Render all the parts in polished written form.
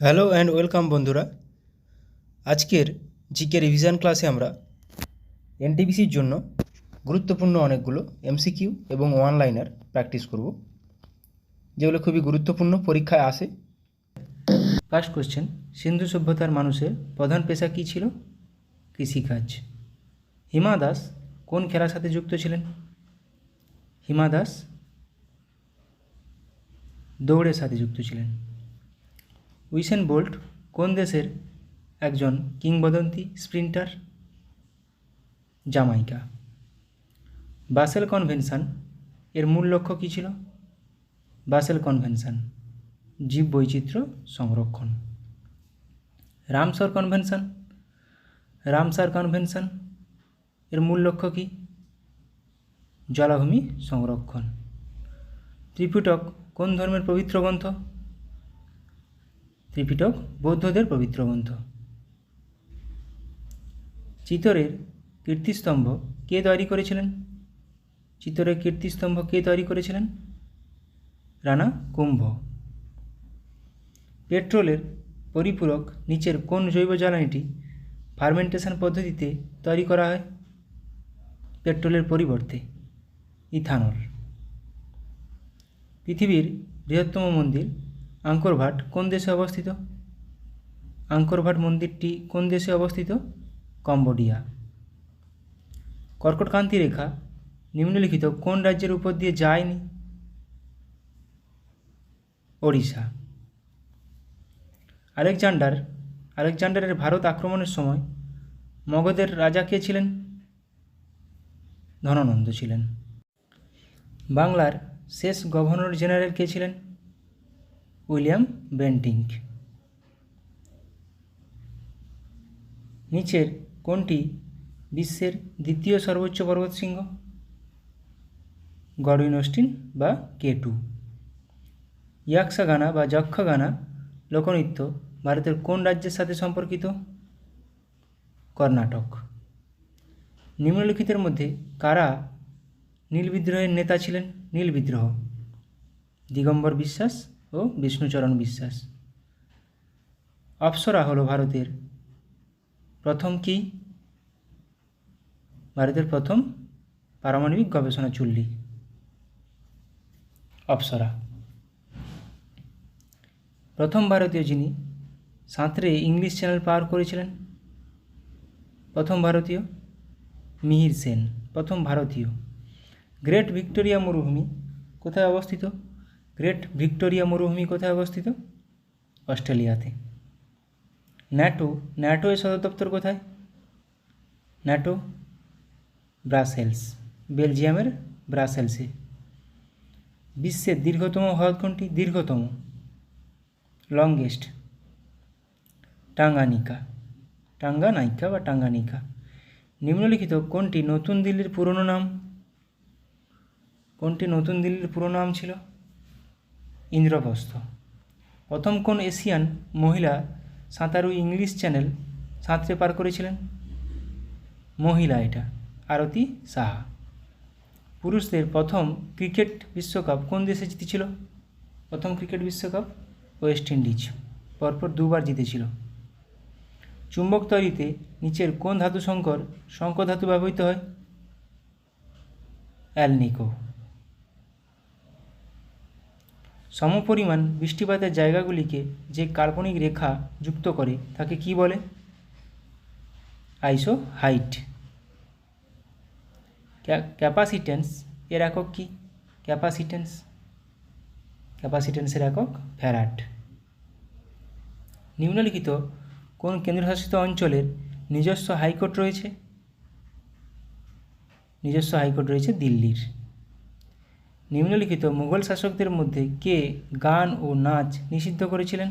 Hello and welcome বন্ধুরা। আজকের GK revision ক্লাসে আমরা এনটিপিসির জন্য গুরুত্বপূর্ণ অনেকগুলো এমসিকিউ এবং ওয়ান লাইনার প্র্যাকটিস করব, যেগুলো খুবই গুরুত্বপূর্ণ, পরীক্ষায় আসে। ফার্স্ট কোশ্চেন, সিন্ধু সভ্যতার মানুষের প্রধান পেশা কী ছিল? কৃষিকাজ। হিমা দাস কোন খেলার সাথে যুক্ত ছিলেন? হিমা দাস দৌড়ের সাথে যুক্ত ছিলেন। উইসেন বোল্ট কোন দেশের একজন কিংবদন্তি স্প্রিন্টার? জামাইকা। বাসেল কনভেনশন এর মূল লক্ষ্য কী ছিল? বাসেল কনভেনশন জীববৈচিত্র্য সংরক্ষণ। রামসার কনভেনশন এর মূল লক্ষ্য কী? জলাভূমি সংরক্ষণ। ত্রিপিটক কোন ধর্মের পবিত্র গ্রন্থ? ত্রিপিটক বৌদ্ধদের পবিত্র গ্রন্থ। চিতোরের কীর্তিস্তম্ভ কে তৈরি করেছিলেন? চিতোরের কীর্তিস্তম্ভ কে তৈরি করেছিলেন? রানা কুম্ভ। পেট্রোলের পরিপূরক নিচের কোন জৈব জ্বালানিটি ফার্মেন্টেশন পদ্ধতিতে তৈরি করা হয়? পেট্রোলের পরিবর্তে ইথানল। পৃথিবীর বৃহত্তম মন্দির আঙ্কর ভাট কোন দেশে অবস্থিত? আঙ্কর ভাট মন্দিরটি কোন দেশে অবস্থিত? কম্বোডিয়া। কর্কটক্রান্তি রেখা নিম্নলিখিত কোন রাজ্যের উপর দিয়ে যায়নি? ওড়িশা। আলেকজান্ডারের ভারত আক্রমণের সময় মগধের রাজা কে ছিলেন? ধননন্দ ছিলেন। বাংলার শেষ গভর্নর জেনারেল কে ছিলেন? William Bentinck. নিচের কোনটি বিশ্বের দ্বিতীয় সর্বোচ্চ পর্বতশৃঙ্গ? গডউইন অস্টিন বা K2। ইয়াক্ষগানা বা যক্ষগানা লোকনৃত্য ভারতের কোন রাজ্যের সাথে সম্পর্কিত? কর্ণাটক। নিম্নলিখিতের মধ্যে কারা নীল বিদ্রোহের নেতা ছিলেন? নীল বিদ্রোহ দিগম্বর বিশ্বাস ও বিষ্ণুচরণ বিশ্বাস। অপ্সরা হলো ভারতের প্রথম কি? ভারতের প্রথম পারমাণবিক গবেষণা চুল্লি অপ্সরা। প্রথম ভারতীয় যিনি সাঁতরে ইংলিশ চ্যানেল পার করেছিলেন? প্রথম ভারতীয় মিহির সেন। প্রথম ভারতীয়। গ্রেট ভিক্টোরিয়া মরুভূমি কোথায় অবস্থিত? গ্রেট ভিক্টোরিয়া মরুভূমি কোথায় অবস্থিত? অস্ট্রেলিয়াতে। ন্যাটো এর সদর দপ্তর কোথায়? ন্যাটো ব্রাসেলস, বেলজিয়ামের ব্রাসেলসে। বিশ্বের দীর্ঘতম হ্রদ কোনটি? দীর্ঘতম লংগেস্ট টাঙ্গানিকা। নিম্নলিখিত কোনটি নতুন দিল্লির পুরনো নাম? কোনটি নতুন দিল্লির পুরনো নাম ছিল? ইন্দ্রপ্রস্থ। প্রথম কোন এশিয়ান মহিলা সাঁতারু ইংলিশ চ্যানেল সাঁতরে পার করেছিলেন? মহিলা এটা আরতি সাহা। পুরুষদের প্রথম ক্রিকেট বিশ্বকাপ কোন দেশে জিতেছিল? প্রথম ক্রিকেট বিশ্বকাপ ওয়েস্ট ইন্ডিজ, পরপর দুবার জিতেছিল। চুম্বক তৈরিতে নিচের কোন ধাতু সংকর ধাতু ব্যবহৃত হয়? অ্যালনিকো। সমপরিমাণ বৃষ্টিপাতের জায়গাগুলিকে যে কাল্পনিক রেখা যুক্ত করে তাকে কি বলে? আইসোহাইট। ক্যাপাসিট্যান্স এর একক কি? ক্যাপাসিট্যান্সের একক ফ্যারাড। নিম্নলিখিত কোন কেন্দ্রশাসিত অঞ্চলের নিজস্ব হাইকোর্ট রয়েছে? নিজস্ব হাইকোর্ট রয়েছে দিল্লির। নিম্নলিখিত মুঘল শাসকদের মধ্যে কে গান ও নাচ নিষিদ্ধ করেছিলেন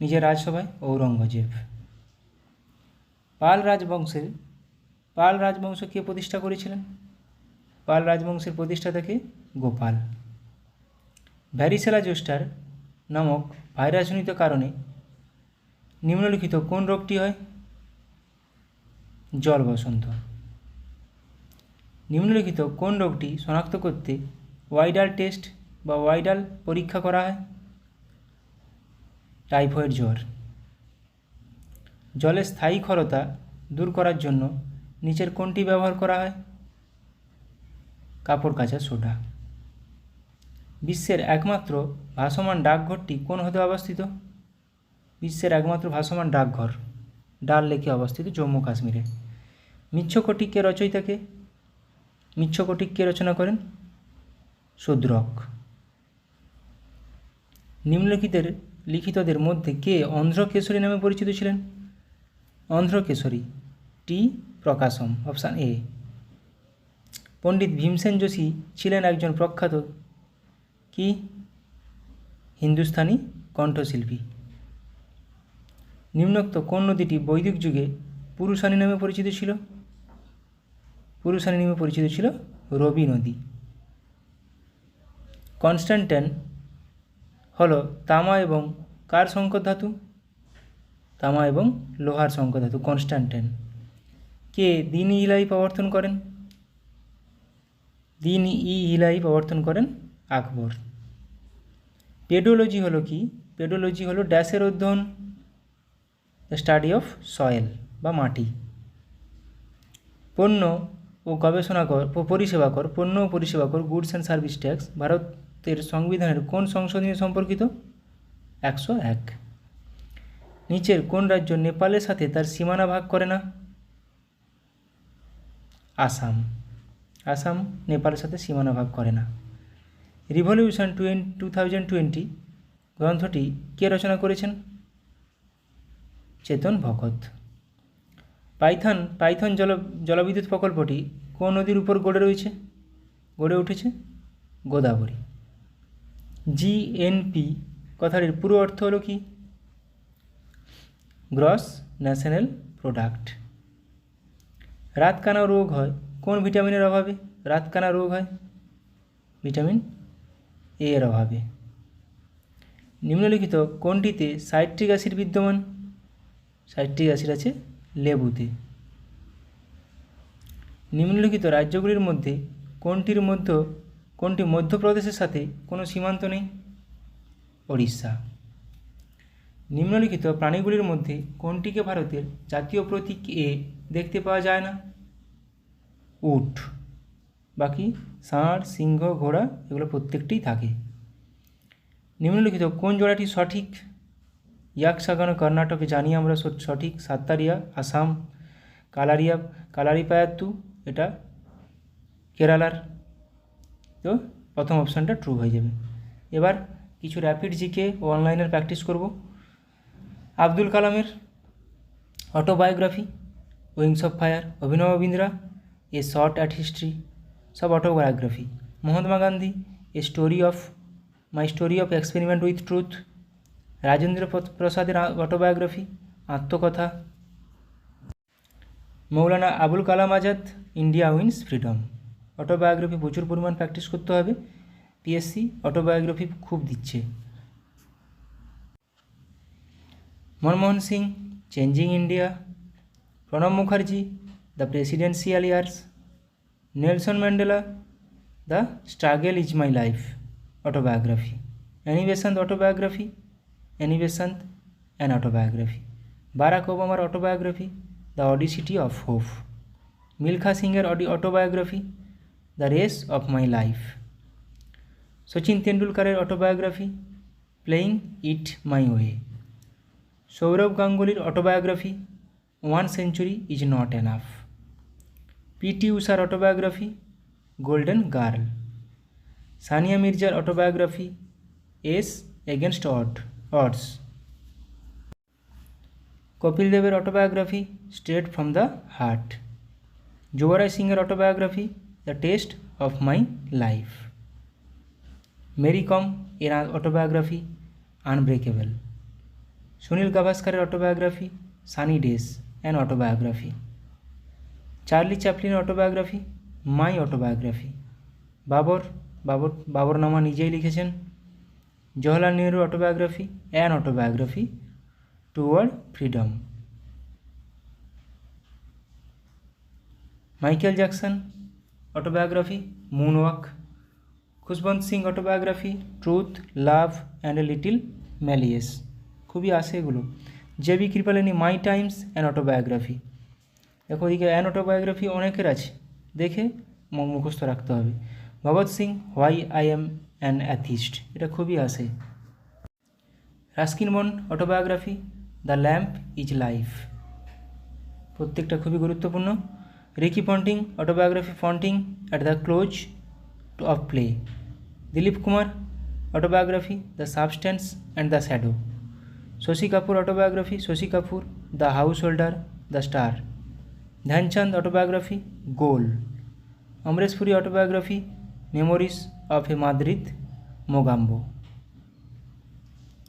নিজের রাজসভায়? ঔরঙ্গজেব। পাল রাজবংশ কে প্রতিষ্ঠা করেছিলেন? পাল রাজবংশের প্রতিষ্ঠাতা কে? গোপাল। ভ্যারিসেলা জোস্টার নামক ভাইরাসজনিত কারণে নিম্নলিখিত কোন রোগটি হয়? জল বসন্ত। নিম্নলিখিত কোন রোগটি শনাক্ত করতে ওয়াইডাল টেস্ট বা ওয়াইডাল পরীক্ষা করা হয়? টাইফয়েড জ্বর। জলের স্থায়ী ক্ষরতা দূর করার জন্য নিচের কোনটি ব্যবহার করা হয়? কাপড় কাচা সোডা। বিশ্বের একমাত্র ভাসমান ডাকঘরটি কোন হ্রদে অবস্থিত? বিশ্বের একমাত্র ভাসমান ডাকঘর ডাল লেকে অবস্থিত, জম্মু কাশ্মীরে। মিচ্ছকটিক কে রচয়িতা কে? মিচ্ছকটিক কে রচনা করেন? শূদ্রক। নিম্নলিখিতের লিখিতদের মধ্যে কে অন্ধ্রকেশরী নামে পরিচিত ছিলেন? অন্ধ্রকেশরী টি প্রকাশম, অপশান এ। পণ্ডিত ভীমসেন যোশী ছিলেন একজন প্রখ্যাত কি হিন্দুস্তানি কণ্ঠশিল্পী। নিম্নোক্ত কোন নদীটি বৈদিক যুগে পুরুষানী নামে পরিচিত ছিল? পুরুষানী নামে পরিচিত ছিল রবি নদী। কনস্ট্যান্টাইন হল তামা এবং কার সংকর ধাতু? তামা এবং লোহার সংকর ধাতু কনস্ট্যান্টাইন। কে দিন-ই-ইলাহি প্রবর্তন করেন? দিন-ই-ইলাহি প্রবর্তন করেন আকবর। পেডোলজি হলো কি? পেডোলজি হলো ড্যাশের অধ্যয়ন, দ্য স্টাডি অফ সয়েল বা মাটি। পণ্য ও গবেষণা কর পরিষেবা কর, পণ্য ও পরিষেবা কর, গুডস অ্যান্ড সার্ভিস ট্যাক্স ভারতের সংবিধানের কোন সংশোধনী সম্পর্কিত? 101। নিচের কোন রাজ্য নেপালের সাথে তার সীমানা ভাগ করে না? আসাম। আসাম নেপালের সাথে সীমানা ভাগ করে না। রিভলিউশন 2020 গ্রন্থটি কে রচনা করেছেন? চেতন ভগত। পাইথন জলবিদ্যুৎ প্রকল্পটি কোন নদীর উপর গড়ে উঠেছে? গোদাবরী। জিএনপি কথাটির পুরো অর্থ হলো কি? Gross national product. রাতকানা রোগ হয় কোন ভিটামিনের অভাবে? রাতকানা রোগ হয় ভিটামিন এ এর অভাবে। নিম্নলিখিত কোনটিতে সাইট্রিক অ্যাসিড বিদ্যমান? সাইট্রিক অ্যাসিড আছে লেবুতে। নিম্নলিখিত রাজ্যগুলির মধ্যে কোনটি মধ্যপ্রদেশের সাথে কোনো সীমান্ত নেই? ওড়িশা। নিম্নলিখিত প্রাণীগুলির মধ্যে কোনটিকে ভারতের জাতীয় প্রতীক এ দেখতে পাওয়া যায় না? উট। বাকি ষাঁড়, সিংহ, ঘোড়া এগুলো প্রত্যেকটিই থাকে। নিম্নলিখিত কোন জোড়াটি সঠিক? ইয়াকশাগানো কর্ণাটকে জানি আমরা সঠিক, সাত্তারিয়া আসাম, কালারিপায়াত্তু এটা কেরালার। তো প্রথম অপশানটা ট্রু হয়ে যাবে। এবার কিছু র্যাপিড জিকে ও অনলাইনের প্র্যাকটিস করব। আব্দুল কালামের autobiography, wings of fire, Abhinav Bindra, a shot at history, সব autobiography. Mahatma Gandhi, my story of experiment with truth. Rajendra প্রসাদের অটোবায়োগ্রাফি, আত্মকথা। Maulana Abul Kalam Azad, India wins freedom. Autobiography প্রচুর পরিমাণ প্র্যাকটিস করতে হবে, পিএসসি অটোবায়োগ্রাফি খুব দিচ্ছে। Manmohan Singh, changing India. Pranab Mukherjee, the presidential years. Nelson Mandela, the struggle is my life autobiography. Annie Besant autobiography, Annie Besant an autobiography. Barack ওবামার autobiography, the audacity of hope. Milkha সিংয়ের autobiography, the race of my life. Sachin তেন্ডুলকরের autobiography, playing it my way. Sourav গাঙ্গুলির autobiography, 1 century is not enough. PT উষার autobiography, golden girl. Sania মির্জার autobiography, ace against odds. Kapil দেবের autobiography, straight from the heart. Yuvraj সিংয়ের autobiography, the test of my life. Mary Kom এর autobiography, unbreakable. Sunil গাভাস্কারের autobiography, sunny days an autobiography. Charlie চ্যাপলিনের autobiography, my autobiography. Baburnama নিজেই লিখেছেন। জওহরলাল নেহরুর autobiography, an autobiography toward freedom. Michael Jackson autobiography, moonwalk. Khushwant Singh autobiography, truth, love and a little malice. খুবই আসে এগুলো। JB. Kripalani my times an autobiography. দেখো ওইদিকে অ্যান অটোবায়োগ্রাফি অনেকের আছে, দেখে মুখস্থ রাখতে হবে। Bhagat Singh why I am an atheist, এটা খুবই আসে। Ruskin Bond autobiography the lamp is life, প্রত্যেকটা খুবই গুরুত্বপূর্ণ। Ricky Ponting autobiography Ponting at the close of play. Dilip Kumar autobiography the substance and the shadow. Shashi Kapoor autobiography Shashi Kapoor the house holder the star. Dhyan Chand autobiography goal. Amrish Puri autobiography memories of a Madrid Mogambo.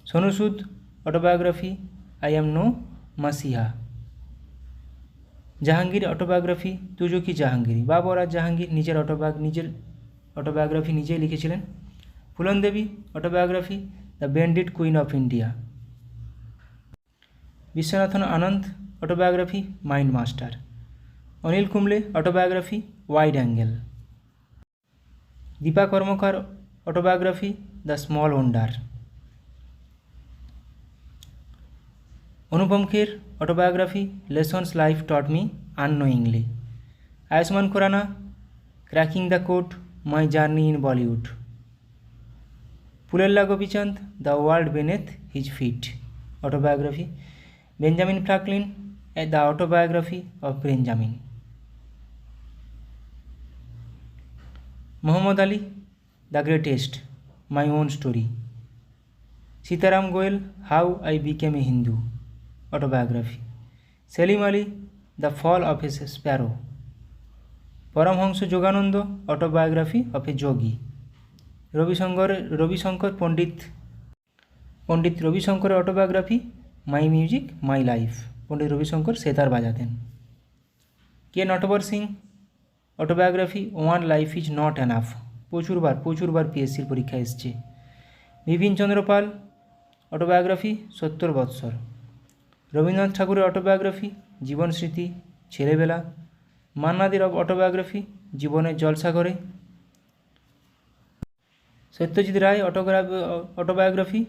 Sonu Sood autobiography I am no messiah. Jahangir autobiography Tuzuk কি জাহাঙ্গীরি। বাবর জাহাঙ্গীর নিজের autobiography নিজেই লিখেছিলেন। Phoolan Devi autobiography the bandit queen of India. Viswanathan Anand autobiography mind master. Anil Kumble autobiography wide angle. Dipa Karmakar autobiography the small wonder. Anupam Kher autobiography lessons life taught me unknowingly. Ayushmann Khurrana cracking the code my journey in Bollywood. Pullela Gopichand the world beneath his feet autobiography. Benjamin Franklin the autobiography of Benjamin. Muhammad Ali the greatest my own story. Sitaram Goel how I became a Hindu autobiography. Salim Ali the fall of a sparrow. Paramahansa Yogananda autobiography of a yogi. Ravishankar Pandit রবিশঙ্করের autobiography my music my life. Pandit Ravishankar sitar বাজাতেন। K Natwar Singh autobiography one life is not enough, প্রচুরবার পিএসসির পরীক্ষা এসছে। Bipin Chandra Pal autobiography 70 বৎসর। রবীন্দ্রনাথ ঠাকুরের autobiography জীবন স্মৃতি ছেলেবেলা। মান্না দের অটোবায়োগ্রাফি জীবনের জলসাঘরে। সত্যজিৎ রায় অটোবায়োগ্রাফি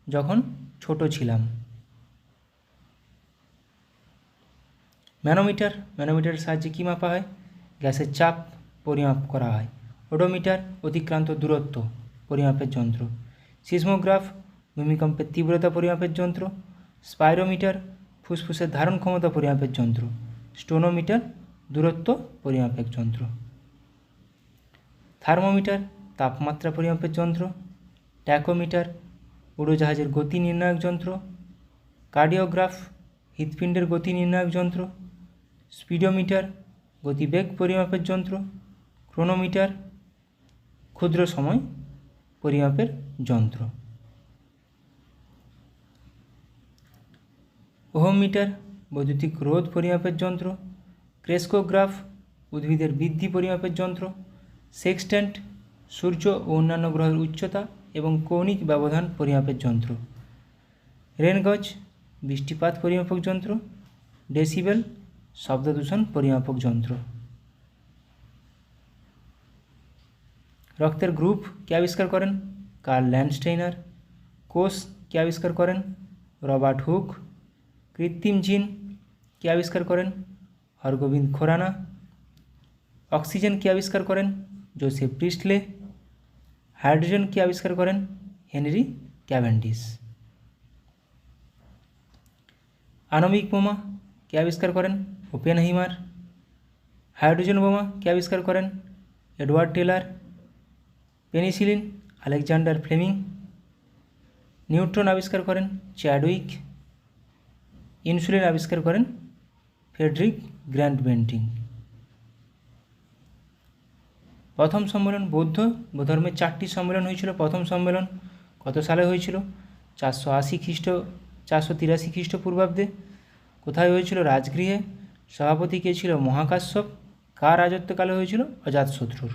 যখন ছোট ছিলাম। ম্যানোমিটারের সাহায্যে কী মাপা হয়? গ্যাসের চাপ পরিমাপ করা হয়। ওডোমিটার অতিক্রান্ত দূরত্ব পরিমাপের যন্ত্র। সিসমোগ্রাফ ভূমিকম্পের তীব্রতা পরিমাপের যন্ত্র। স্পাইরোমিটার ফুসফুসের ধারণ ক্ষমতা পরিমাপের যন্ত্র। স্টোনোমিটার দূরত্ব পরিমাপের যন্ত্র। থার্মোমিটার তাপমাত্রা পরিমাপের যন্ত্র। ট্যাকোমিটার উড়োজাহাজের গতি নির্ণায়ক যন্ত্র। কার্ডিওগ্রাফ হৃৎপিণ্ডের গতি নির্ণায়ক যন্ত্র। স্পিডোমিটার গতিবেগ পরিমাপের যন্ত্র। ক্রোনোমিটার ক্ষুদ্র সময় পরিমাপের যন্ত্র। ওহমমিটার বৈদ্যুতিক রোধ পরিমাপের যন্ত্র। ক্রেস্কোগ্রাফ উদ্ভিদের বৃদ্ধি পরিমাপের যন্ত্র। সেক্সট্যান্ট সূর্য ও অন্যান্য গ্রহের উচ্চতা এবং কৌণিক ব্যবধান পরিমাপের যন্ত্র। রেনগজ বৃষ্টিপাত পরিমাপক যন্ত্র। ডেসিবেল শব্দদূষণ পরিমাপক যন্ত্র। রক্তের গ্রুপ কে আবিষ্কার করেন? Karl Landsteiner. কোষ কে আবিষ্কার করেন? Robert Hooke. কৃত্রিম জিন কে আবিষ্কার করেন? হরগোবিন্দ খোরানা। অক্সিজেন কে আবিষ্কার করেন? জোসেফ প্রিস্টলে। হাইড্রোজেন কে আবিষ্কার করেন? Henry Cavendish. আণবিক বোমা কে আবিষ্কার করেন? ওপেনহাইমার। হাইড্রোজেন বোমা কে আবিষ্কার করেন? Edward Teller. Penicillin Alexander Fleming. Neutron আবিষ্কার করেন চ্যাডউইক। ইনসুলিন আবিষ্কার করেন ফ্রেডরিক গ্র্যান্ট বেন্টিং। প্রথম সম্মেলন বৌদ্ধ ধর্মের 4টি সম্মেলন হয়েছিল। প্রথম সম্মেলন কত সালে হয়েছিল? 483 খ্রিস্টপূর্বাব্দে। কোথায় হয়েছিল? রাজগৃহে। সভাপতি কে ছিল? মহাকাশ্যপ। কার রাজত্বকালে হয়েছিল? অজাতশত্রুর।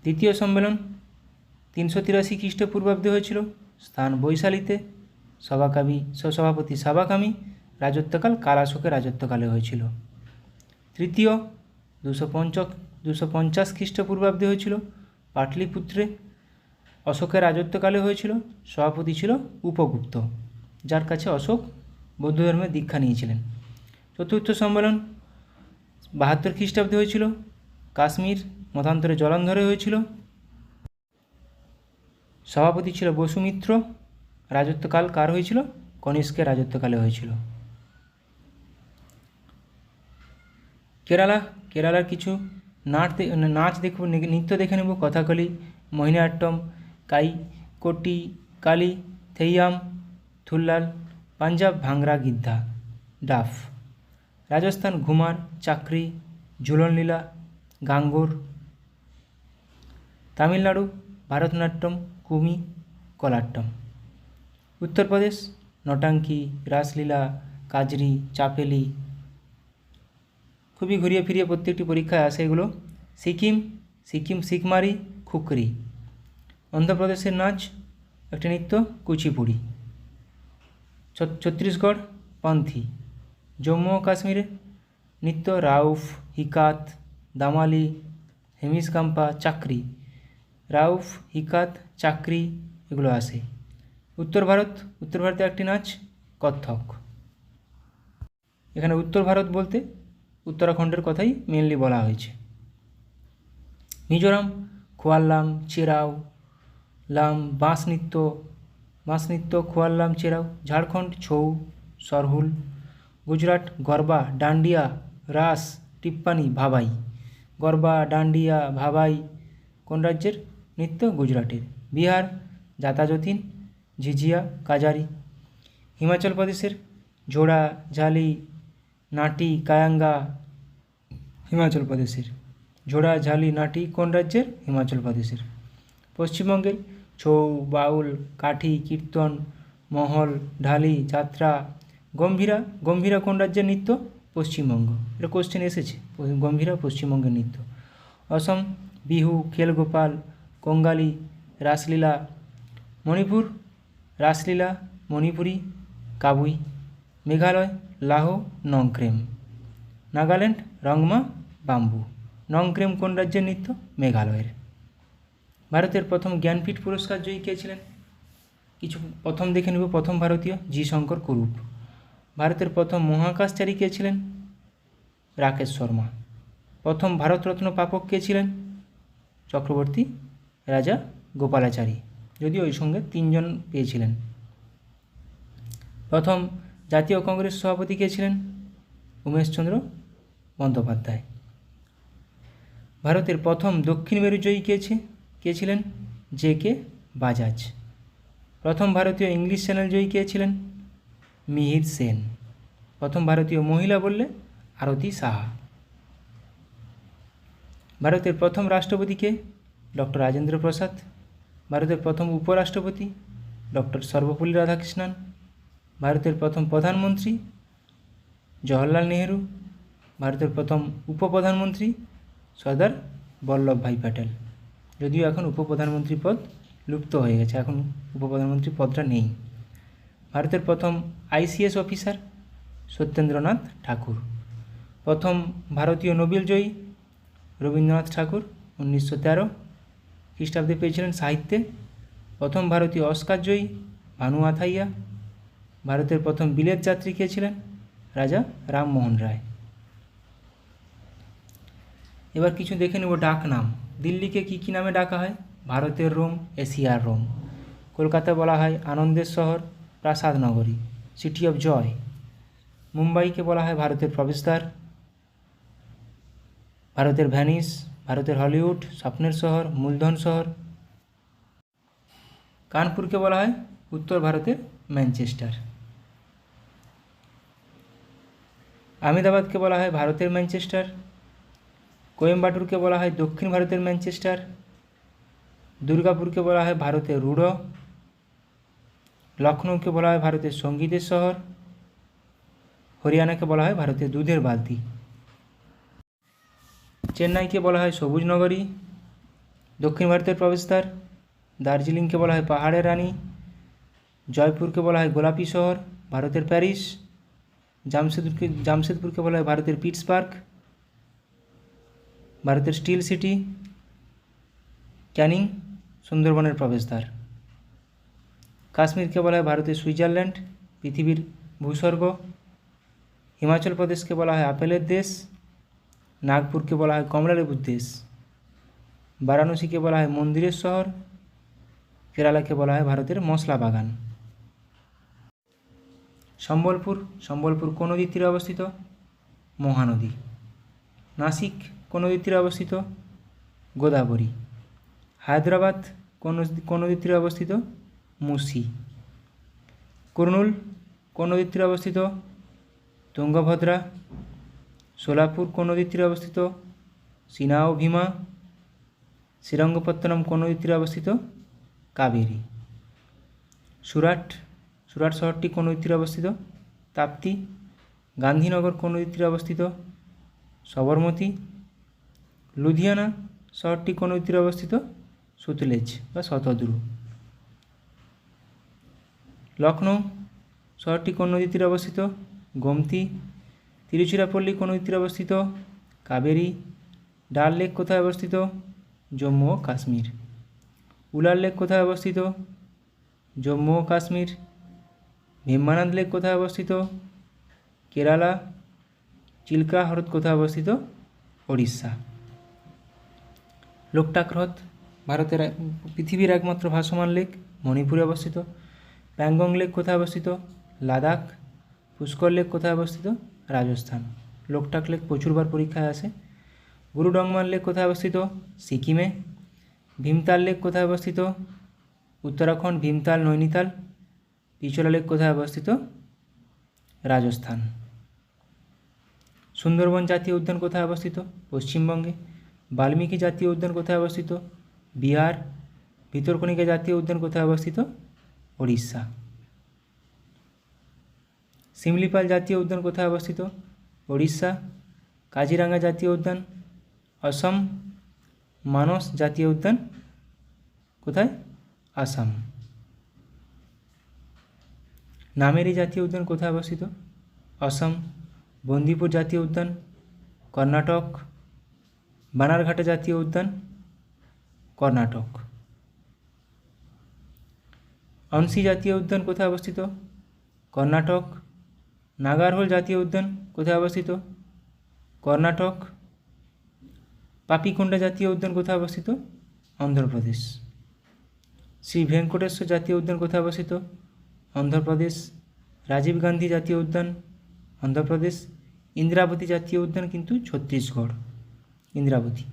দ্বিতীয় সম্মেলন 383 খ্রিস্টপূর্বাব্দে হয়েছিল। স্থান বৈশালীতে। সভাপতি সাবাকামী। রাজত্বকাল কালাশোকের রাজত্বকালে হয়েছিল। তৃতীয় 250 খ্রিস্টপূর্বাব্দে হয়েছিল পাটলিপুত্রে। অশোকের রাজত্বকালে হয়েছিল। সভাপতি ছিল উপগুপ্ত, যার কাছে অশোক বৌদ্ধ ধর্মের দীক্ষা নিয়েছিলেন। চতুর্থ সম্মেলন 72 খ্রিস্টাব্দে হয়েছিল। কাশ্মীর মতান্তরে জলান্ধরে হয়েছিল। সভাপতি ছিল বসুমিত্র। রাজত্বকাল কার হয়েছিল? কনিষ্কের রাজত্বকালে হয়েছিল। কেরালার কিছু নাচ দেখব, নৃত্য দেখে নেব। কথাকলি, মোহিনীআট্টম, কোটি কালী, থেইয়াম, থুল্লাল। পাঞ্জাব ভাংরা গিদ্ধা, ডাফ। রাজস্থান ঘুমার, চাকরি, ঝুলনলীলা, গাঙ্গোর। তামিলনাড়ু ভারতনাট্যম, কুমি, কলাট্টম। উত্তরপ্রদেশ নটাঙ্কি, রাসলীলা, কাজরি, চাপেলি। খুবই ঘুরিয়ে ফিরিয়ে প্রত্যেকটি পরীক্ষায় আসে এগুলো। সিকিম শিখমারি, খুকরি। অন্ধ্রপ্রদেশের নাচ একটি নৃত্য কুচিপুড়ি। ছত্তিশগড় পান্থি। জম্মু ও কাশ্মীরে নৃত্য রাউফ, হিকাত, দামালি, হেমিসকাম্পা, চাকরি। রাউফ, হিকাত, চাকরি এগুলো আসে। উত্তর ভারতে একটি নাচ কত্থক। এখানে উত্তর ভারত বলতে উত্তরাখণ্ডের কথাই মেনলি বলা হয়েছে। মিজোরাম খোয়াল্লাম, চেরাও, লাম, বাঁশ নৃত্য খোয়াল্লাম, চেরাও। ঝাড়খণ্ড ছৌ, সরহুল। গুজরাট গরবা, ডান্ডিয়া, রাস, টিপ্পানি, ভাবাই। গরবা, ডান্ডিয়া, ভাবাই কোন রাজ্যের নৃত্য? গুজরাটের। বিহার জাতাজতিন, ঝিঝিয়া, কাজারি। হিমাচল প্রদেশের ঝোড়া, ঝালি, নাটি, কায়াঙ্গা। হিমাচল প্রদেশের ঝোড়া, ঝালি, নাটি কোন রাজ্যের? হিমাচল প্রদেশের। পশ্চিমবঙ্গের ছৌ, বাউল, কাঠি, কীর্তন, মহল, ঢালি, যাত্রা। গম্ভীরা কোন রাজ্যের নৃত্য? পশ্চিমবঙ্গ। এটা কোশ্চেন এসেছে, গম্ভীরা পশ্চিমবঙ্গের নৃত্য। অসম বিহু, খেলগোপাল, কঙ্গালি, রাসলীলা। মণিপুর রাসলীলা, মণিপুরি, কাবুই। মেঘালয় লাহো, নংক্রেম। নাগাল্যান্ড রংমা, বাম্বু। নংক্রেম কোন রাজ্যের নৃত্য? মেঘালয়ের। ভারতের প্রথম জ্ঞানপীঠ পুরস্কার জয়ী কে ছিলেন? কিছু প্রথম দেখে নেব। প্রথম ভারতীয় জি শঙ্কর কুরুপ। ভারতের প্রথম মহাকাশচারী কে ছিলেন? রাকেশ শর্মা। প্রথম ভারতরত্ন প্রাপক কে ছিলেন? চক্রবর্তী রাজা গোপালাচারী, যদিও ওই সঙ্গে 3 জন পেয়েছিলেন। প্রথম জাতীয় কংগ্রেস সভাপতি কে ছিলেন? উমেশচন্দ্র বন্দ্যোপাধ্যায়। ভারতের প্রথম দক্ষিণ মেরু জয়ী কে ছিলেন? জে.কে. বাজাজ। প্রথম ভারতীয় ইংলিশ চ্যানেল জয়ী কে ছিলেন? মিহির সেন। প্রথম ভারতীয় মহিলা বললে আরতি সাহা। ভারতের প্রথম রাষ্ট্রপতি কে? ডক্টর রাজেন্দ্র প্রসাদ। ভারতের প্রথম উপরাষ্ট্রপতি ডক্টর সর্বপল্লী রাধাকৃষ্ণন। ভারতের প্রথম প্রধানমন্ত্রী জওহরলাল নেহেরু। ভারতের প্রথম উপপ্রধানমন্ত্রী সর্দার বল্লভভাই প্যাটেল। যদিও এখন উপপ্রধানমন্ত্রী পদ লুপ্ত হয়ে গেছে, এখন উপপ্রধানমন্ত্রী পদটা নেই। ভারতের প্রথম আইসিএস অফিসার সত্যেন্দ্রনাথ ঠাকুর। প্রথম ভারতীয় নোবেল জয়ী রবীন্দ্রনাথ ঠাকুর 1913 খ্রিস্টাব্দে পেয়েছিলেন সাহিত্যে। প্রথম ভারতীয় অস্কার জয়ী ভানু আথাইয়া। ভারতের প্রথম বিলেত যাত্রী কে ছিলেন? রাজা রামমোহন রায়। এবার কিছু দেখে নেব ডাক নাম। দিল্লিকে কী নামে ডাকা হয়? ভারতের রোম, এশিয়ার রোম। কলকাতা বলা হয় আনন্দের শহর, প্রাসাদ নগরী, সিটি অফ জয়। মুম্বাইকে বলা হয় ভারতের প্রবেশদ্বার, ভারতের ভ্যানিস, ভারতের হলিউড, স্বপ্নের শহর, মূলধন শহর। কানপুরকে বলা হয় উত্তর ভারতের ম্যানচেস্টার। আহমেদাবাদকে বলা হয় ভারতের ম্যানচেস্টার। কোয়েম্বাটুরকে বলা হয় দক্ষিণ ভারতের ম্যানচেস্টার। দুর্গাপুরকে বলা হয় ভারতের রুড়ো। লখনৌকে বলা হয় ভারতের সঙ্গীতের শহর। হরিয়ানাকে বলা হয় ভারতের দুধের বালতি। চেন্নাইকে বলা হয় সবুজ নগরী, দক্ষিণ ভারতের প্রবেশদ্বার। দার্জিলিংকে বলা হয় পাহাড়ের রানী। জয়পুরকে বলা হয় গোলাপি শহর, ভারতের প্যারিস। জামশেদপুরকে বলা হয় ভারতের পিটসবার্গ, ভারতের স্টিল সিটি। ক্যানিং সুন্দরবনের প্রবেশদ্বার। কাশ্মীরকে বলা হয় ভারতের সুইজারল্যান্ড, পৃথিবীর ভূস্বর্গ। হিমাচল প্রদেশকে বলা হয় আপেলের দেশ। নাগপুরকে বলা হয় কমলালেবুর দেশ। বারাণসীকে বলা হয় মন্দিরের শহর। কেরালাকে বলা হয় ভারতের মশলা বাগান। সম্বলপুর কোন নদীর তীরে অবস্থিত? মহানদী। নাসিক কোন নদীর তীরে অবস্থিত? গোদাবরী। হায়দ্রাবাদ কোন নদীর তীরে অবস্থিত? মুসি। কুর্নুল কোন নদীর তীরে অবস্থিত? তুঙ্গভদ্রা। সোলাপুর কোন নদীর তীরে অবস্থিত? সিনা ও ভীমা। শ্রীরঙ্গপত্তনম কোন নদীর তীরে অবস্থিত? কাবেরী। সুরাট শহরটি কোন নদীর তীরে অবস্থিত? তাপ্তি। গান্ধীনগর কোন নদীর তীরে অবস্থিত? সবরমতী। লুধিয়ানা শহরটি কোন নদীর তীরে অবস্থিত? সুতলেজ বা শতদ্রু। লখনৌ শহরটি কোন নদীর তীরে অবস্থিত? গোমতী। তিরুচিরাপল্লী কোন নদীর তীরে অবস্থিত? কাবেরী। ডাল লেক কোথায় অবস্থিত? জম্মু ও কাশ্মীর। উলার লেক কোথায় অবস্থিত? জম্মু ও কাশ্মীর। ভীমানাদ লেক কোথায় অবস্থিত? কেরালা। চিল্কা হ্রদ কোথায় অবস্থিত? ওড়িশা। লোকটাক হ্রদ ভারতের পৃথিবীর একমাত্র ভাসমান লেক, মণিপুরে অবস্থিত। প্যাংগং লেক কোথায় অবস্থিত? লাদাখ। পুষ্কর লেক কোথায় অবস্থিত? রাজস্থান। লোকটাক লেক প্রচুরবার পরীক্ষায় আসে। গুরুডংমান লেক কোথায় অবস্থিত? সিকিমে। ভীমতাল লেক কোথায় অবস্থিত? উত্তরাখণ্ড। ভীমতাল, নৈনিতাল। পিছলা লেক কোথায় অবস্থিত? রাজস্থান। সুন্দরবন জাতীয় উদ্যান কোথায় অবস্থিত? পশ্চিমবঙ্গে। বাল্মীকি জাতীয় উদ্যান কোথায় অবস্থিত? বিহার। ভিতরকণিকা জাতীয় উদ্যান কোথায় অবস্থিত? ওড়িশা। শিমলিপাল জাতীয় উদ্যান কোথায় অবস্থিত? ওড়িশা। কাজিরাঙ্গা জাতীয় উদ্যান অসম। মানস জাতীয় উদ্যান কোথায়? আসাম। নামেরি জাতীয় উদ্যান কোথায় অবস্থিত? অসম। বন্দিপুর জাতীয় উদ্যান কর্ণাটক। বানারঘাটা জাতীয় উদ্যান কর্ণাটক। অংশী জাতীয় উদ্যান কোথায় অবস্থিত? কর্ণাটক। নাগারহোল জাতীয় উদ্যান কোথায় অবস্থিত? কর্ণাটক। পাপিকোন্ডা জাতীয় উদ্যান কোথায় অবস্থিত? অন্ধ্রপ্রদেশ। শ্রী ভেঙ্কটেশ্বর জাতীয় উদ্যান কোথায় অবস্থিত? অন্ধ্রপ্রদেশ। রাজীব গান্ধী জাতীয় উদ্যান অন্ধ্রপ্রদেশ। ইন্দ্রাবতী জাতীয় উদ্যান কিন্তু ছত্তিশগড়। ইন্দ্রাবতী।